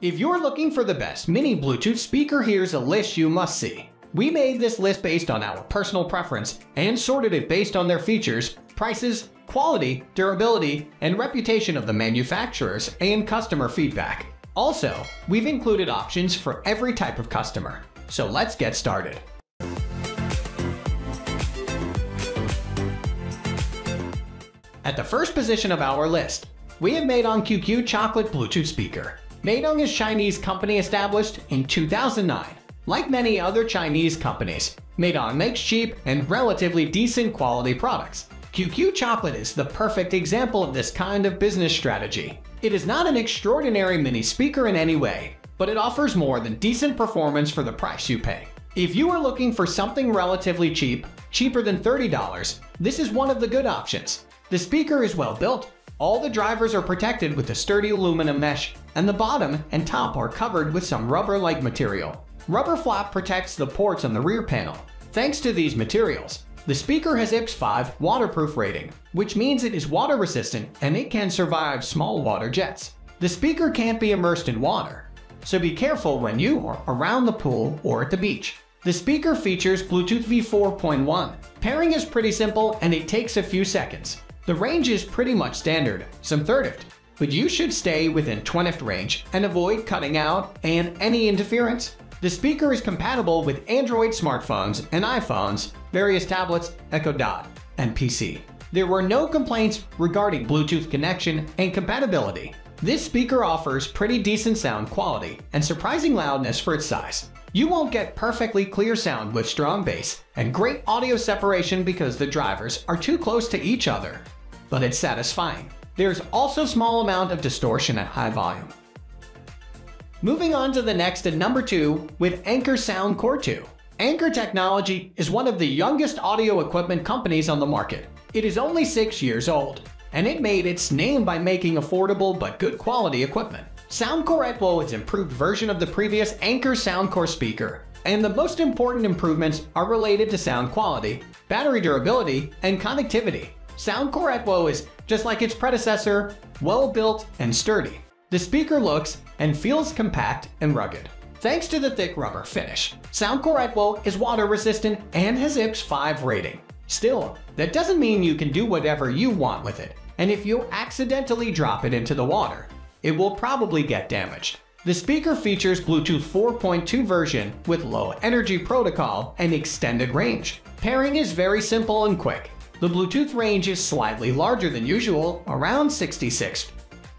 If you're looking for the best mini Bluetooth speaker, here's a list you must see. We made this list based on our personal preference and sorted it based on their features, prices, quality, durability, and reputation of the manufacturers and customer feedback. Also, we've included options for every type of customer. So let's get started. At the first position of our list, we have Meidong QQChocolate Bluetooth speaker. Meidong is a Chinese company established in 2009. Like many other Chinese companies, Meidong makes cheap and relatively decent quality products. QQChocolate is the perfect example of this kind of business strategy. It is not an extraordinary mini speaker in any way, but it offers more than decent performance for the price you pay. If you are looking for something relatively cheap, cheaper than $30, this is one of the good options. The speaker is well built. All the drivers are protected with a sturdy aluminum mesh, and the bottom and top are covered with some rubber-like material. Rubber flap protects the ports on the rear panel. Thanks to these materials, the speaker has IPX5 waterproof rating, which means it is water resistant and it can survive small water jets. The speaker can't be immersed in water, so be careful when you are around the pool or at the beach. The speaker features Bluetooth V4.1. Pairing is pretty simple and it takes a few seconds. The range is pretty much standard, some 30th, but you should stay within 20th range and avoid cutting out and any interference. The speaker is compatible with Android smartphones and iPhones, various tablets, Echo Dot, and PC. There were no complaints regarding Bluetooth connection and compatibility. This speaker offers pretty decent sound quality and surprising loudness for its size. You won't get perfectly clear sound with strong bass and great audio separation because the drivers are too close to each other, but it's satisfying. There's also a small amount of distortion at high volume. Moving on to the next at number 2 with Anker SoundCore II. Anker Technology is one of the youngest audio equipment companies on the market. It is only 6 years old, and it made its name by making affordable but good quality equipment. SoundCore Echo is an improved version of the previous Anker SoundCore speaker, and the most important improvements are related to sound quality, battery durability, and connectivity. SoundCore Echo is, just like its predecessor, well built and sturdy. The speaker looks and feels compact and rugged. Thanks to the thick rubber finish, SoundCore Echo is water resistant and has IPX5 rating. Still, that doesn't mean you can do whatever you want with it, and if you accidentally drop it into the water, it will probably get damaged. The speaker features Bluetooth 4.2 version with low energy protocol and extended range. Pairing is very simple and quick. The Bluetooth range is slightly larger than usual, around 66,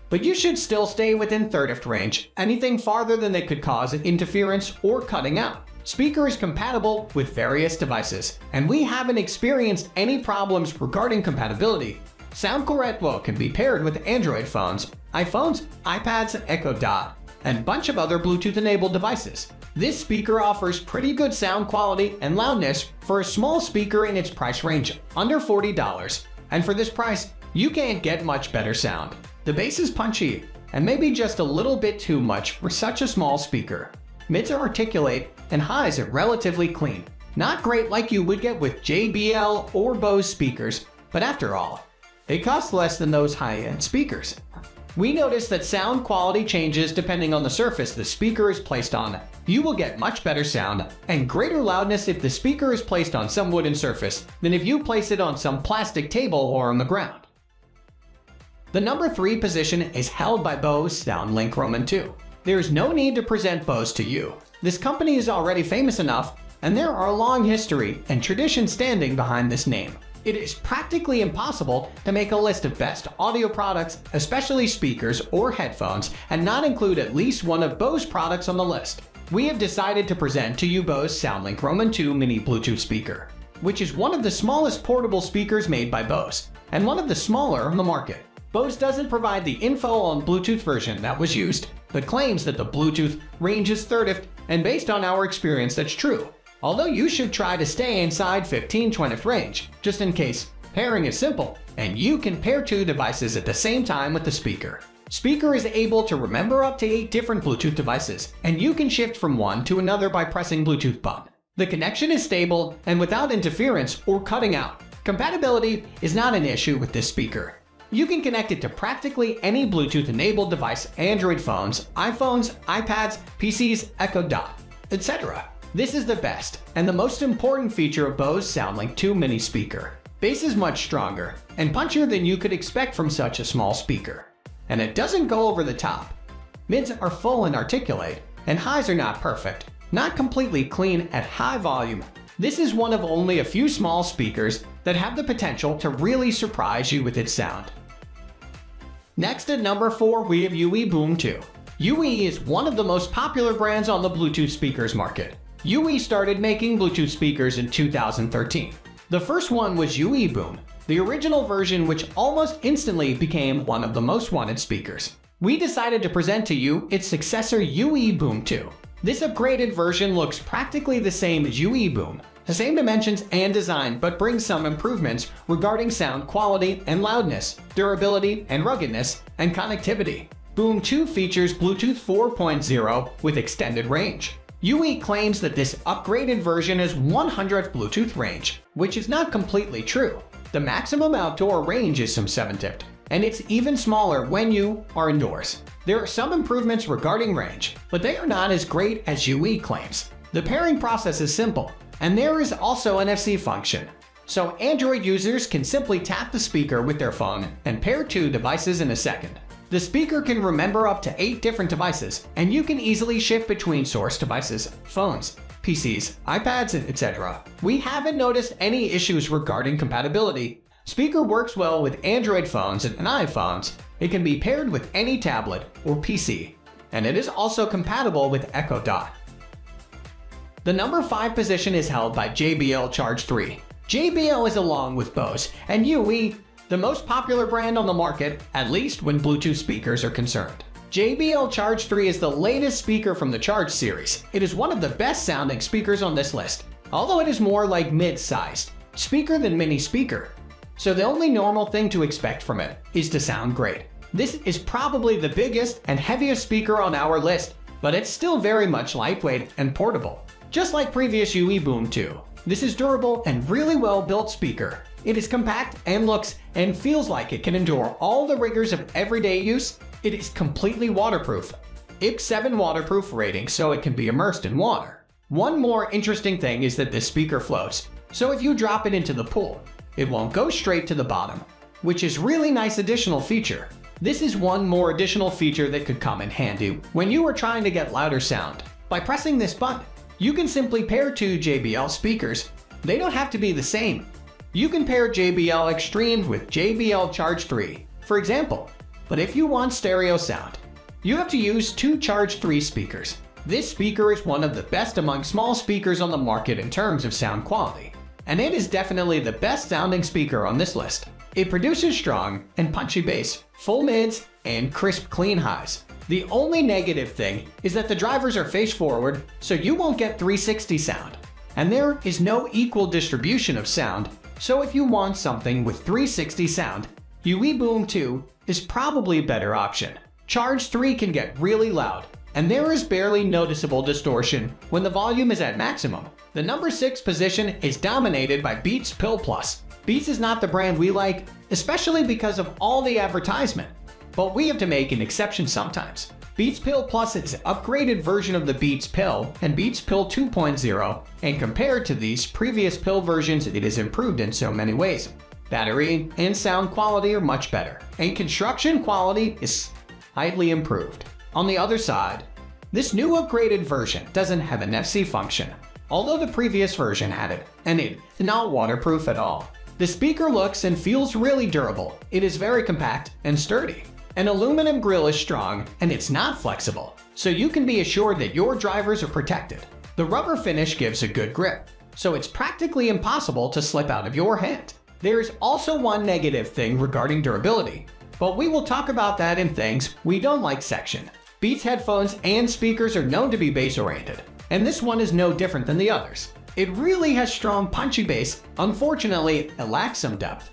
but you should still stay within 30th range. Anything farther than that could cause interference or cutting out. Speaker is compatible with various devices, and we haven't experienced any problems regarding compatibility. SoundCore Echo can be paired with Android phones, iPhones, iPads, Echo Dot, and a bunch of other Bluetooth-enabled devices. This speaker offers pretty good sound quality and loudness for a small speaker in its price range, under $40. And for this price, you can't get much better sound. The bass is punchy, and maybe just a little bit too much for such a small speaker. Mids are articulate, and highs are relatively clean. Not great like you would get with JBL or Bose speakers, but after all, they cost less than those high-end speakers. We noticed that sound quality changes depending on the surface the speaker is placed on. You will get much better sound and greater loudness if the speaker is placed on some wooden surface than if you place it on some plastic table or on the ground. The number 3 position is held by Bose SoundLink II. There is no need to present Bose to you. This company is already famous enough, and there are a long history and tradition standing behind this name. It is practically impossible to make a list of best audio products, especially speakers or headphones, and not include at least one of Bose products on the list. We have decided to present to you Bose SoundLink II Mini Bluetooth speaker, which is one of the smallest portable speakers made by Bose, and one of the smaller on the market. Bose doesn't provide the info on Bluetooth version that was used, but claims that the Bluetooth range is 30th, and based on our experience that's true. Although you should try to stay inside 15-20th range, just in case. Pairing is simple, and you can pair 2 devices at the same time with the speaker. Speaker is able to remember up to 8 different Bluetooth devices, and you can shift from one to another by pressing Bluetooth button. The connection is stable and without interference or cutting out. Compatibility is not an issue with this speaker. You can connect it to practically any Bluetooth-enabled device: Android phones, iPhones, iPads, PCs, Echo Dot, etc. This is the best and the most important feature of Bose SoundLink II mini speaker. Bass is much stronger and punchier than you could expect from such a small speaker. And it doesn't go over the top. Mids are full and articulate, and highs are not perfect, not completely clean at high volume. This is one of only a few small speakers that have the potential to really surprise you with its sound. Next at number 4, we have UE Boom 2. UE is one of the most popular brands on the Bluetooth speakers market. UE started making Bluetooth speakers in 2013. The first one was UE Boom, the original version, which almost instantly became one of the most wanted speakers. We decided to present to you its successor, UE Boom 2. This upgraded version looks practically the same as UE Boom, the same dimensions and design, but brings some improvements regarding sound quality and loudness, durability and ruggedness, and connectivity. Boom 2 features Bluetooth 4.0 with extended range. UE claims that this upgraded version has 100th Bluetooth range, which is not completely true. The maximum outdoor range is some 70th, and it's even smaller when you are indoors. There are some improvements regarding range, but they are not as great as UE claims. The pairing process is simple, and there is also an NFC function. So Android users can simply tap the speaker with their phone and pair 2 devices in a second. The speaker can remember up to 8 different devices, and you can easily shift between source devices, phones, PCs, iPads, etc. We haven't noticed any issues regarding compatibility. Speaker works well with Android phones and iPhones. It can be paired with any tablet or PC, and it is also compatible with Echo Dot. The number 5 position is held by JBL Charge 3. JBL is, along with Bose and UE, the most popular brand on the market, at least when Bluetooth speakers are concerned. JBL Charge 3 is the latest speaker from the Charge series. It is one of the best sounding speakers on this list, although it is more like mid-sized speaker than mini speaker. So the only normal thing to expect from it is to sound great. This is probably the biggest and heaviest speaker on our list, but it's still very much lightweight and portable. Just like previous UE Boom 2, this is durable and really well built speaker. It is compact and looks and feels like it can endure all the rigors of everyday use. It is completely waterproof. IP 7 waterproof rating, so it can be immersed in water. One more interesting thing is that this speaker floats, so if you drop it into the pool, it won't go straight to the bottom, which is really nice additional feature. This is one more additional feature that could come in handy when you are trying to get louder sound. By pressing this button, you can simply pair 2 JBL speakers. They don't have to be the same. You can pair JBL Extreme with JBL Charge 3, for example. But if you want stereo sound, you have to use 2 Charge 3 speakers. This speaker is one of the best among small speakers on the market in terms of sound quality, and it is definitely the best sounding speaker on this list. It produces strong and punchy bass, full mids, and crisp clean highs. The only negative thing is that the drivers are face forward, so you won't get 360 sound. And there is no equal distribution of sound, so if you want something with 360 sound, UE Boom 2 is probably a better option. Charge 3 can get really loud, and there is barely noticeable distortion when the volume is at maximum. The number 6 position is dominated by Beats Pill Plus. Beats is not the brand we like, especially because of all the advertisement, but we have to make an exception sometimes. Beats Pill Plus is an upgraded version of the Beats Pill and Beats Pill 2.0, and compared to these previous pill versions, it is improved in so many ways. Battery and sound quality are much better, and construction quality is highly improved. On the other side, this new upgraded version doesn't have an NFC function, although the previous version had it, and it is not waterproof at all. The speaker looks and feels really durable. It is very compact and sturdy. An aluminum grille is strong, and it's not flexible, so you can be assured that your drivers are protected. The rubber finish gives a good grip, so it's practically impossible to slip out of your hand. There is also one negative thing regarding durability, but we will talk about that in things we don't like section. Beats headphones and speakers are known to be bass-oriented, and this one is no different than the others. It really has strong punchy bass. Unfortunately, it lacks some depth,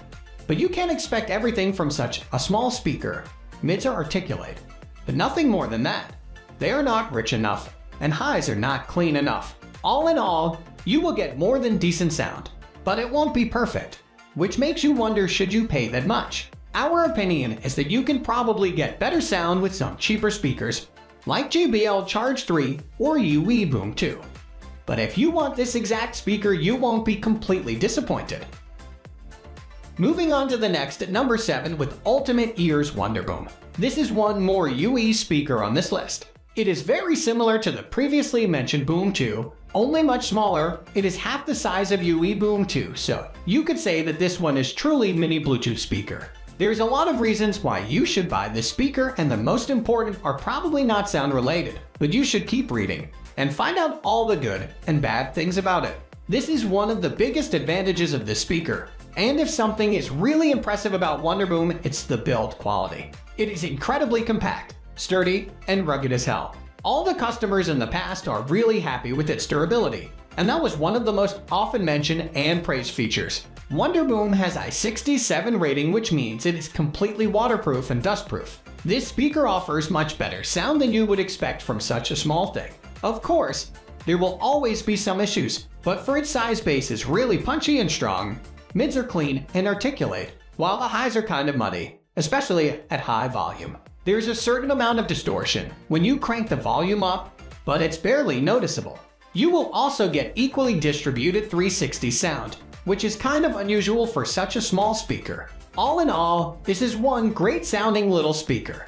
but you can't expect everything from such a small speaker. Mids are articulate, but nothing more than that. They are not rich enough, and highs are not clean enough. All in all, you will get more than decent sound, but it won't be perfect, which makes you wonder, should you pay that much? Our opinion is that you can probably get better sound with some cheaper speakers, like JBL Charge 3 or WONDERBOOM 2. But if you want this exact speaker, you won't be completely disappointed. Moving on to the next at number 7 with Ultimate Ears WONDERBOOM. This is one more UE speaker on this list. It is very similar to the previously mentioned Boom 2, only much smaller. It is half the size of WONDERBOOM 2, so you could say that this one is truly mini Bluetooth speaker. There's a lot of reasons why you should buy this speaker, and the most important are probably not sound related, but you should keep reading and find out all the good and bad things about it. This is one of the biggest advantages of this speaker, and if something is really impressive about WONDERBOOM, it's the build quality. It is incredibly compact, sturdy, and rugged as hell. All the customers in the past are really happy with its durability, and that was one of the most often mentioned and praised features. WONDERBOOM has a 67 rating, which means it is completely waterproof and dustproof. This speaker offers much better sound than you would expect from such a small thing. Of course, there will always be some issues, but for its size, bass is really punchy and strong, mids are clean and articulate, while the highs are kind of muddy, especially at high volume. There's a certain amount of distortion when you crank the volume up, but it's barely noticeable. You will also get equally distributed 360 sound, which is kind of unusual for such a small speaker. All in all, this is one great sounding little speaker.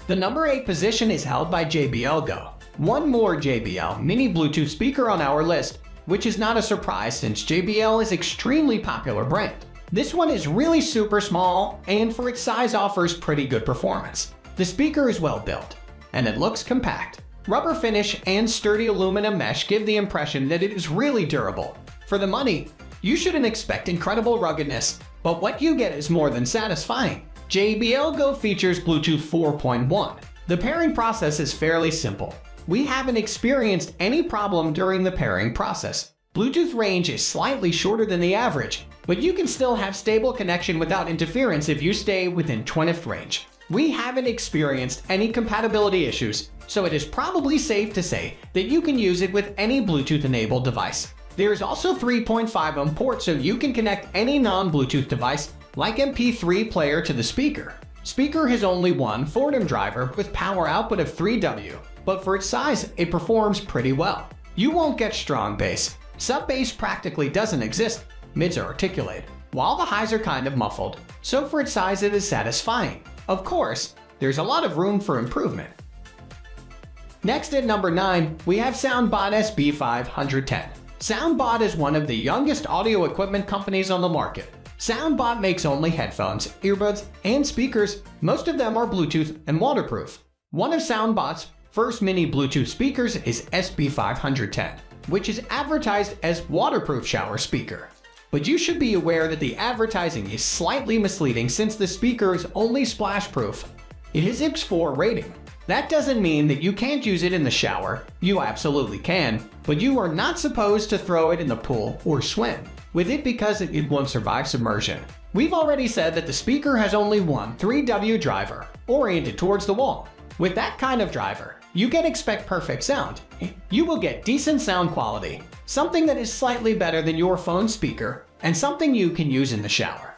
The number 8 position is held by JBL Go. One more JBL mini Bluetooth speaker on our list, which is not a surprise since JBL is extremely popular brand. This one is really super small, and for its size offers pretty good performance. The speaker is well built, and it looks compact. Rubber finish and sturdy aluminum mesh give the impression that it is really durable. For the money, you shouldn't expect incredible ruggedness, but what you get is more than satisfying. JBL Go features Bluetooth 4.1. The pairing process is fairly simple. We haven't experienced any problem during the pairing process. Bluetooth range is slightly shorter than the average, but you can still have stable connection without interference if you stay within 20th range. We haven't experienced any compatibility issues, so it is probably safe to say that you can use it with any Bluetooth-enabled device. There is also 3.5 ohm port, so you can connect any non-Bluetooth device like MP3 player to the speaker. Speaker has only one 4-ohm driver with power output of 3W, but for its size, it performs pretty well. You won't get strong bass. Sub-bass practically doesn't exist. Mids are articulate, while the highs are kind of muffled, so for its size it is satisfying. Of course, there's a lot of room for improvement. Next at number 9, we have SoundBot SB510. SoundBot is one of the youngest audio equipment companies on the market. SoundBot makes only headphones, earbuds, and speakers. Most of them are Bluetooth and waterproof. One of SoundBot's first mini Bluetooth speakers is SB510, which is advertised as waterproof shower speaker. But you should be aware that the advertising is slightly misleading since the speaker is only splash-proof. It has IPS4 rating. That doesn't mean that you can't use it in the shower. You absolutely can, but you are not supposed to throw it in the pool or swim with it because it won't survive submersion. We've already said that the speaker has only one 3W driver oriented towards the wall. With that kind of driver, you can expect perfect sound. You will get decent sound quality, something that is slightly better than your phone speaker, and something you can use in the shower.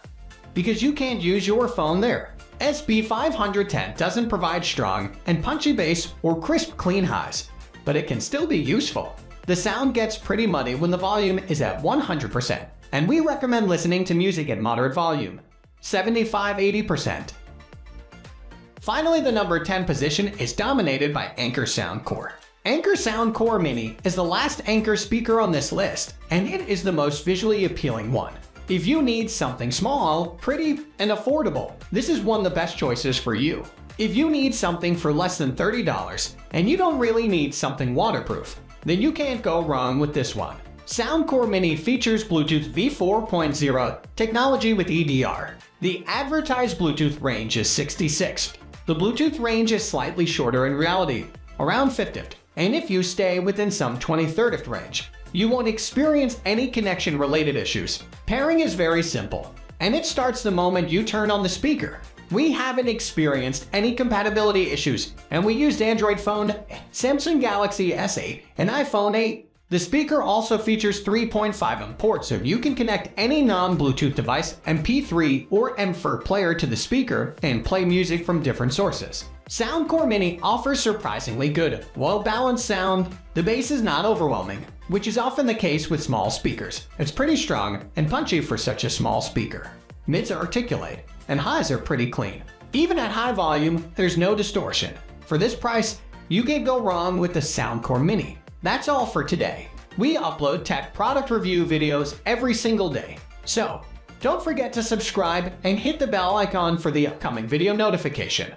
Because you can't use your phone there. SB510 doesn't provide strong and punchy bass or crisp clean highs, but it can still be useful. The sound gets pretty muddy when the volume is at 100%, and we recommend listening to music at moderate volume, 75–80%. Finally, the number 10 position is dominated by Anker SoundCore. Anker SoundCore Mini is the last Anker speaker on this list, and it is the most visually appealing one. If you need something small, pretty, and affordable, this is one of the best choices for you. If you need something for less than $30, and you don't really need something waterproof, then you can't go wrong with this one. SoundCore Mini features Bluetooth V4.0 technology with EDR. The advertised Bluetooth range is 66. The Bluetooth range is slightly shorter in reality, around 50th, and if you stay within some 20–30th range, you won't experience any connection-related issues. Pairing is very simple, and it starts the moment you turn on the speaker. We haven't experienced any compatibility issues, and we used Android phone, Samsung Galaxy S8, and iPhone 8. The speaker also features 3.5mm ports, so you can connect any non-Bluetooth device, MP3 or M4 player to the speaker and play music from different sources. SoundCore Mini offers surprisingly good, well-balanced sound. The bass is not overwhelming, which is often the case with small speakers. It's pretty strong and punchy for such a small speaker. Mids are articulate, and highs are pretty clean. Even at high volume, there's no distortion. For this price, you can't go wrong with the SoundCore Mini. That's all for today. We upload tech product review videos every single day. So, don't forget to subscribe and hit the bell icon for the upcoming video notification.